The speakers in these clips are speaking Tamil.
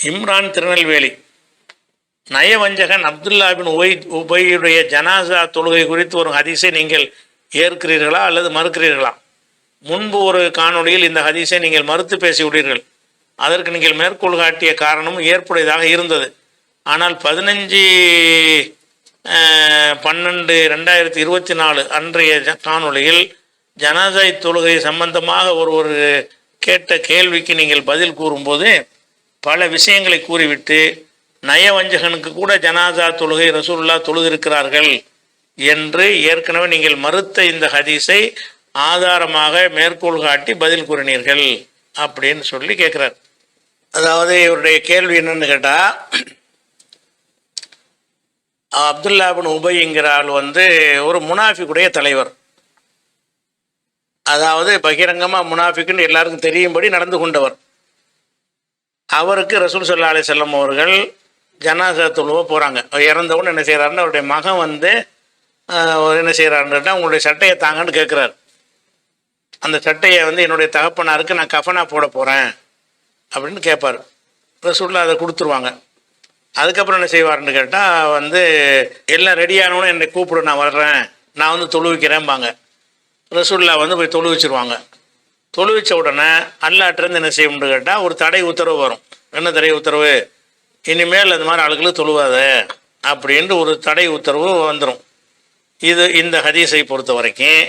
இம்ரான் திருநெல்வேலி, நயவஞ்சகன் அப்துல்லா பின் உபையுடைய ஜனாசா தொழுகை குறித்து ஒரு ஹதீஸை நீங்கள் ஏற்கிறீர்களா அல்லது மறுக்கிறீர்களா? முன்பு ஒரு காணொளியில் இந்த ஹதீஸை நீங்கள் மறுத்து பேசிவிட்டீர்கள். அதற்கு நீங்கள் மேற்கோள் காட்டிய காரணமும் ஏற்புடையதாக இருந்தது. ஆனால் 15/12/2024 அன்றைய காணொளியில் ஜனாசா தொழுகை சம்பந்தமாக ஒரு கேட்ட கேள்விக்கு நீங்கள் பதில் கூறும்போது பல விஷயங்களை கூறிவிட்டு நயவஞ்சகனுக்கு கூட ஜனாசா தொழுகை ரசூலுல்லாஹ் தொழுதிருக்கிறார்கள் என்று ஏற்கனவே நீங்கள் மறுத்த இந்த ஹதீஸை ஆதாரமாக மேற்கோள் காட்டி பதில் கூறினீர்கள் அப்படின்னு சொல்லி கேட்குறார். அதாவது இவருடைய கேள்வி என்னன்னு கேட்டால், அப்துல்லா பின் உபைங்கிற ஆள் ஒரு முனாஃபிக்குடைய தலைவர். அதாவது பகிரங்கமாக முனாஃபிக்குன்னு எல்லாருக்கும் தெரியும்படி நடந்து கொண்டவர். அவருக்கு ரசூல் ஸல்லல்லாஹு அலைஹி வஸல்லம் அவர்கள் ஜனாசா தொழுவ போகிறாங்க. இறந்தவொன்னு என்ன செய்கிறாருன்னு அவருடைய மகன் என்ன செய்கிறாருன்னா, உங்களுடைய சட்டையை தாங்கன்னு கேட்குறாரு. அந்த சட்டையை என்னுடைய தகப்பனாருக்கு நான் கஃபனா போட போகிறேன் அப்படின்னு கேட்பார். ரசூலுல்லாஹ் அதை கொடுத்துருவாங்க. அதுக்கப்புறம் என்ன செய்வார்னு கேட்டால், எல்லாம் ரெடியானவனு என்னை கூப்பிடு, நான் வர்றேன், நான் தொழுவிக்கிறேன்பாங்க. ரசூலுல்லாஹ் போய் தொழுவிச்சிருவாங்க. தொழுவிச்ச உடனே அல்லாஹ்ட்டேருந்து என்ன செய்யணும்னு கேட்டால் ஒரு தடை உத்தரவு வரும். என்ன தடை உத்தரவு? இனிமேல் அது மாதிரி ஆளுகளுக்கு தொழுவாத அப்படின்ட்டு ஒரு தடை உத்தரவு வந்துடும். இந்த ஹதீஸை பொறுத்த வரைக்கும்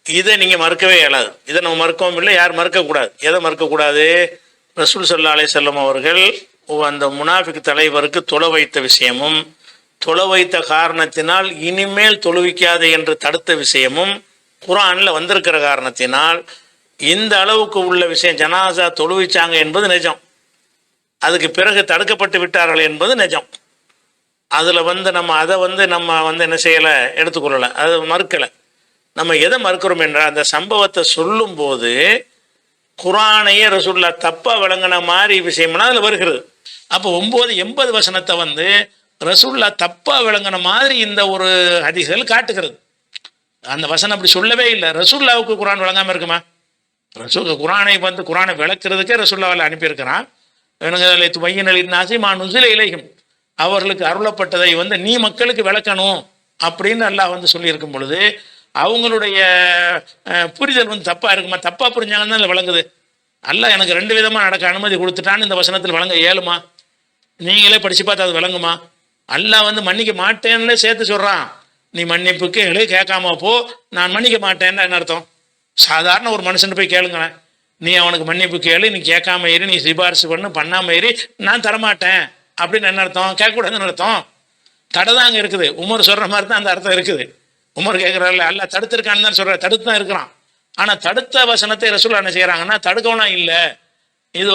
இதை நீங்கள் மறுக்கவே இயலாது. இதை நம்ம மறுக்கவும் இல்லை, யார் மறுக்கக்கூடாது. எதை மறுக்கக்கூடாது? ரசூல் ஸல்லல்லாஹு அலைஹி வஸல்லம் அவர்கள் அந்த முனாஃபிக் தலைவருக்கு தொலை வைத்த விஷயமும், தொலை வைத்த காரணத்தினால் இனிமேல் தொழுவிக்காது என்று தடுத்த விஷயமும் குர்ஆனில் வந்திருக்கிற காரணத்தினால் இந்த அளவுக்கு உள்ள விஷயம் ஜனாசா தொழுவிச்சாங்க என்பது நிஜம். அதுக்கு பிறகு தடுக்கப்பட்டு விட்டார்கள் என்பது நிஜம். அதில் நம்ம அதை நம்ம என்ன செய்யலை, எடுத்துக்கொள்ளலை, அதை மறுக்கலை. நம்ம எதை மறுக்கிறோம் என்றால், அந்த சம்பவத்தை சொல்லும்போது குர்ஆனையே ரசூலுல்லாஹ் தப்பாக விளங்கின மாதிரி விஷயம்னா அதில் வருகிறது. அப்போ 980 வசனத்தை ரசூலுல்லாஹ் தப்பாக விளங்கின மாதிரி இந்த ஒரு ஹதீஸ்கள் காட்டுகிறது. அந்த வசனம் அப்படி சொல்லவே இல்லை. ரசூலுல்லாஹ்வுக்கு குர்ஆன் விளங்காமல் இருக்குமா? குர்ஆனை குர்ஆனை விளக்குறதுக்கே ரசூலுல்லாஹ் அனுப்பியிருக்கிறான். அவர்களுக்கு அருளப்பட்டதை நீ மக்களுக்கு விளக்கணும் அப்படின்னு அல்லாஹ் சொல்லியிருக்கும் பொழுது அவங்களுடைய புரிதல் தப்பாக இருக்குமா? தப்பாக புரிஞ்சாங்கன்னு தான் விளங்குது. அல்லாஹ் எனக்கு 2 விதமாக நடக்க அனுமதி கொடுத்துட்டான்னு இந்த வசனத்தில் விளங்க இயலுமா? நீங்களே படித்து பார்த்து அது விளங்குமா? அல்லாஹ் மன்னிக்க மாட்டேன்னு சேர்த்து சொல்கிறான். நீ மன்னிப்பு கேளு, கேட்காம போ, நான் மன்னிக்க மாட்டேன்னு என்ன அர்த்தம்? சாதாரண ஒரு மனுஷன் போய் கேளுங்களேன், நீ அவனுக்கு மன்னிப்பு கேளு, நீ கேட்காம ஏறி, நீ சிபாரிசு பண்ணாமல் ஏறி, நான் தரமாட்டேன் அப்படின்னு என்ன அர்த்தம்? கேட்கக்கூடாதுன்னு அர்த்தம். தடை தான் அங்கே இருக்குது. உமர் சொல்கிற மாதிரி தான் அந்த அர்த்தம் இருக்குது. உமர் கேட்குறாருல, அல்லாஹ் தடுத்திருக்கான்னு தான் சொல்கிறார், தடுத்து தான் இருக்கிறான். ஆனால் தடுத்த வசனத்தை ரசூலுல்லாஹ் என்ன செய்கிறாங்கன்னா, தடுக்கவும் இல்லை, இது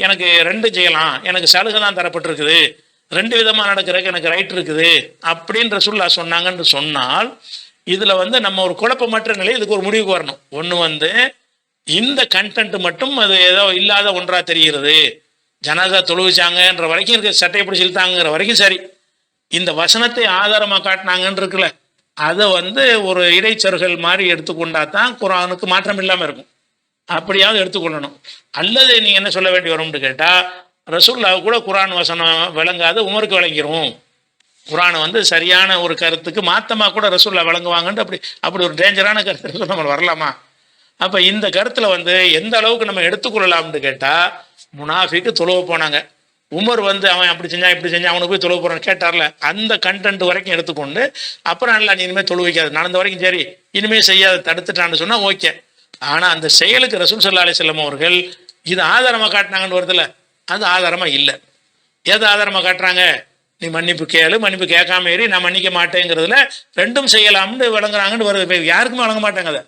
எனக்கு 2 செய்யலாம், எனக்கு சலுகை தான் தரப்பட்டிருக்குது, 2 விதமாக நடக்கிறதுக்கு எனக்கு ரைட் இருக்குது அப்படின்னு ரசூலுல்லாஹ் சொன்னாங்கன்னு சொன்னால், இதில் நம்ம ஒரு குழப்பமற்ற நிலை இதுக்கு ஒரு முடிவுக்கு வரணும். ஒன்று இந்த கண்டென்ட் மட்டும் அது ஏதோ இல்லாத ஒன்றாக தெரிகிறது. ஜனாசா தொழுவிச்சாங்கன்ற வரைக்கும் இருக்க, சட்டையை பிடிச்சி இழுத்தாங்கிற வரைக்கும் சரி. இந்த வசனத்தை ஆதாரமாக காட்டினாங்கன்னு இருக்குல்ல, அதை ஒரு இடைச்சர்கள் மாதிரி எடுத்துக்கொண்டா தான் குர்ஆனுக்கு மாற்றம் இல்லாமல் இருக்கும். அப்படியாவது எடுத்துக்கொள்ளணும். அல்லது நீங்கள் என்ன சொல்ல வேண்டி வரும்னு கேட்டால், ரசூலுல்லாஹ் கூட குர்ஆன் வசனம் விளங்காது, உமருக்கு விளங்கிரும். குர்ஆன் சரியான ஒரு கருத்துக்கு மாத்தமாக கூட ரசூலுல்லாஹ் விளங்குவாங்கன்ட்டு அப்படி ஒரு டேஞ்சரான கருத்து நம்ம வரலாமா? அப்போ இந்த கருத்தில் எந்த அளவுக்கு நம்ம எடுத்துக்கொள்ளலாம்னு கேட்டால், முனாஃபிக்கு தொழுவ போனாங்க, உமர் அவன் அப்படி செஞ்சான் இப்படி செஞ்சான், அவனுக்கு போய் தொழுவ போகிறான்னு கேட்டார்ல, அந்த கண்டென்ட் வரைக்கும் எடுத்துக்கொண்டு அப்புறம் நல்லா நீ இனிமேல் தொழுவிக்காது, நடந்த வரைக்கும் சரி, இனிமேல் செய்யாத தடுத்துட்டான்னு சொன்னால் ஓகே. ஆனால் அந்த செயலுக்கு ரசூல் ஸல்லல்லாஹு அலைஹி வஸல்லம் அவர்கள் இது ஆதாரமாக காட்டினாங்கன்னு வருதுல்ல, அது ஆதாரமாக இல்லை. எது ஆதாரமாக காட்டுறாங்க? நீ மன்னிப்பு கேளு, மன்னிப்பு கேட்காம ஏறி, நான் மன்னிக்க மாட்டேங்கிறதுல 2ம் செய்யலாம்னு விளங்குறாங்கன்னு வருது. யாருக்குமே வழங்க மாட்டாங்க. அதை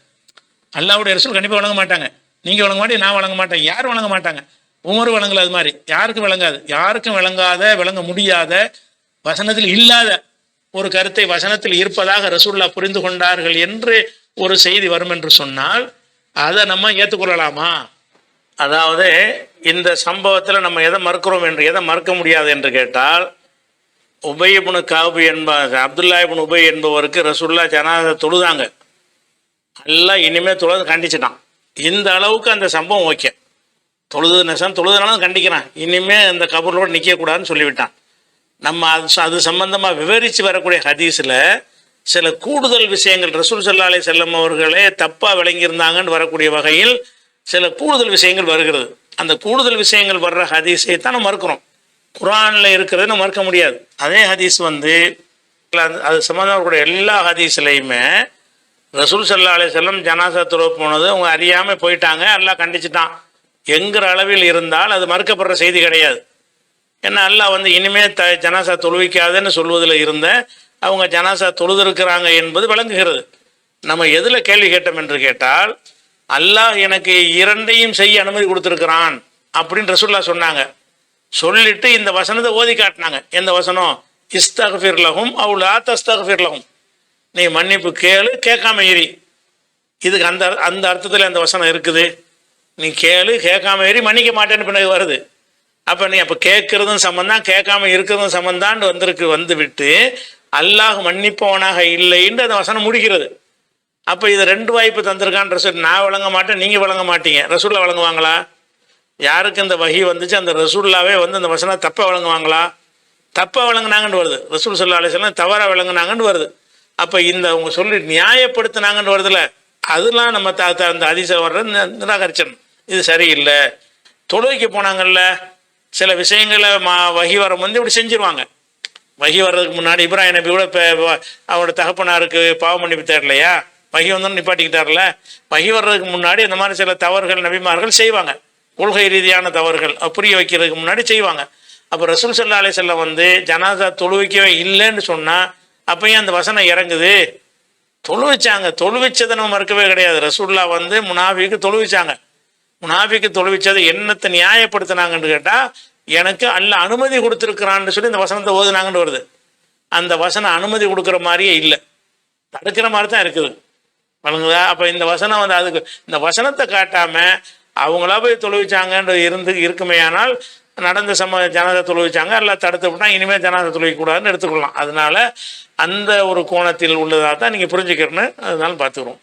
அல்லாஹ்வுடைய ரசூல் கண்டிப்பாக வழங்க மாட்டாங்க. நீங்கள் வழங்க மாட்டீங்க, நான் வழங்க மாட்டேன், யாரும் வழங்க மாட்டாங்க. உமர் வழங்கல, அது மாதிரி யாருக்கும் விளங்காது. யாருக்கும் விளங்காத, விளங்க முடியாத, வசனத்தில் இல்லாத ஒரு கருத்தை வசனத்தில் இருப்பதாக ரசூலுல்லாஹ் புரிந்து கொண்டார்கள் என்று ஒரு செய்தி வரும் என்று சொன்னால் அதை நம்ம ஏற்றுக்கொள்ளலாமா? அதாவது இந்த சம்பவத்தில் நம்ம எதை மறுக்கிறோம் என்று, எதை மறுக்க முடியாது என்று கேட்டால், உபய் இப்னு கஅப் அப்துல்லா இப்னு உபய் என்பவருக்கு ரசூலுல்லாஹ் ஜனாஸா தொழுதாங்க. எல்லாம் இனிமேல் தொழுது கண்டிச்சிட்டான். இந்த அளவுக்கு அந்த சம்பவம் ஓகே. தொழுதுனாலும் கண்டிக்கிறான், இனிமே இந்த கபூரோடு நிற்கக்கூடாதுன்னு சொல்லிவிட்டான். நம்ம அது சம்பந்தமாக விவரித்து வரக்கூடிய ஹதீஸில் சில கூடுதல் விஷயங்கள் ரசூல் ஸல்லல்லாஹு அலைஹி வஸல்லம் அவர்களே தப்பாக விளங்கியிருந்தாங்கன்னு வரக்கூடிய வகையில் சில கூடுதல் விஷயங்கள் வருகிறது. அந்த கூடுதல் விஷயங்கள் வர்ற ஹதீஸை தான் நம்ம மறுக்கிறோம். குர்ஆனில் இருக்கிறத நம்ம மறுக்க முடியாது. அதே ஹதீஸ் அது சம்பந்தமாக இருக்கக்கூடிய எல்லா ஹதீஸ்லையுமே ரசூல் ஸல்லல்லாஹு அலைஹி வஸல்லம் ஜனாசா தொழ போனது அவங்க அறியாமல் போயிட்டாங்க, அல்லாஹ் கண்டிச்சிட்டான் என்கிற அளவில் இருந்தால் அது மறுக்கப்படுற செய்தி கிடையாது. ஏன்னா அல்லாஹ் இனிமே ஜனாசா தொழுவிக்காதுன்னு சொல்வதில் இருந்த அவங்க ஜனாசா தொழுதிருக்கிறாங்க என்பது விளங்குகிறது. நம்ம எதில் கேள்வி கேட்டோம் என்று கேட்டால், அல்லாஹ் எனக்கு இரண்டையும் செய்ய அனுமதி கொடுத்துருக்கிறான் அப்படின்னு ரசூலுல்லாஹ் சொன்னாங்க. சொல்லிட்டு இந்த வசனத்தை ஓதி காட்டினாங்க. எந்த வசனம்? இஸ்தக்ஃபிர் லஹும் அவ் லா தஸ்தக்ஃபிர் லஹும், நீ மன்னிப்பு கேளு, கேட்காம இரி. இதுக்கு அந்த அர்த்தத்தில் அந்த வசனம் இருக்குது. நீ கேளு, கேட்காம இரி, மன்னிக்க மாட்டேன்னு பின்னாடி வருது. அப்போ நீ அப்போ கேட்கறதும் சம்பந்தான், கேட்காம இருக்கிறதும் சம்பந்தான்னு வந்து விட்டு அல்லாஹ் மன்னிப்பவனாக இல்லைன்னு அந்த வசனம் முடிக்கிறது. அப்போ இது ரெண்டு வாய்ப்பு தந்திருக்கான் ரசூல். நான் வழங்க மாட்டேன், நீங்கள் வழங்க மாட்டீங்க. ரசூல்லா வழங்குவாங்களா? யாருக்கு இந்த வஹி வந்துச்சு அந்த ரசூல்லாவே அந்த வசனம் தப்பாக வழங்குவாங்களா? தப்பாக வழங்கினாங்கன்னு வருது. ரசூல் ஸல்லல்லாஹு அலைஹி வஸல்லம் தவறாக வழங்கினாங்கன்னு வருது. அப்போ அவங்க சொல்லி நியாயப்படுத்தினாங்கன்னு வருதுல, அதெல்லாம் நம்ம அந்த ஹதீஸை வர்றது நிராகரிச்சணும். இது சரியில்லை. தொழுகைக்கு போனாங்கல்ல, சில விஷயங்களை வஹி வர இப்படி செஞ்சிருவாங்க. வஹி வர்றதுக்கு முன்னாடி இப்ராஹிம் நபி கூட இப்போ அவரோட தகப்பனாருக்கு பாவ மன்னிப்பு தேடலையா, வஹி நிப்பாட்டிக்கிட்டார்ல. வஹி வர்றதுக்கு முன்னாடி இந்த மாதிரி சில தவறுகள் நபிமார்கள் செய்வாங்க, கொள்கை ரீதியான தவறுகள் புரிய வைக்கிறதுக்கு முன்னாடி செய்வாங்க. அப்போ ரசூல் ஸல்லல்லாஹு அலைஹி வஸல்லம் ஜனாசா தொழுவிக்கவே இல்லைன்னு சொன்னால் அப்பயும் அந்த வசனம் இறங்குது. தொழுவிச்சதை நம்ம மறுக்கவே கிடையாது. ரசூல்லா முனாஃபிக்கு தொழுவிச்சாங்க. முனாஃபிக்கு தொழுவிச்சதை என்னத்தை நியாயப்படுத்தினாங்கன்னு கேட்டால், எனக்கு அல்லாஹ் அனுமதி கொடுத்துருக்கிறான்னு சொல்லி இந்த வசனத்தை ஓதுனாங்கன்னு வருது. அந்த வசனம் அனுமதி கொடுக்குற மாதிரியே இல்லை, தடுக்கிற மாதிரி தான் இருக்குது. வழங்குதா? அப்போ இந்த வசனம் அதுக்கு இந்த வசனத்தை காட்டாமல் அவங்களா போய் தொழுவிச்சாங்கன்றது இருக்குமே. ஆனால் நடந்த ஜனாதா தொழுவிச்சாங்க, எல்லாம் தடுத்து விட்டா இனிமேல் ஜனாதா தொழுவிக்கூடாதுன்னு எடுத்துக்கொள்ளலாம். அதனால அந்த ஒரு கோணத்தில் உள்ளதாக தான் நீங்கள் புரிஞ்சுக்கிறேன்னு அதனால பார்த்துக்கிறோம்.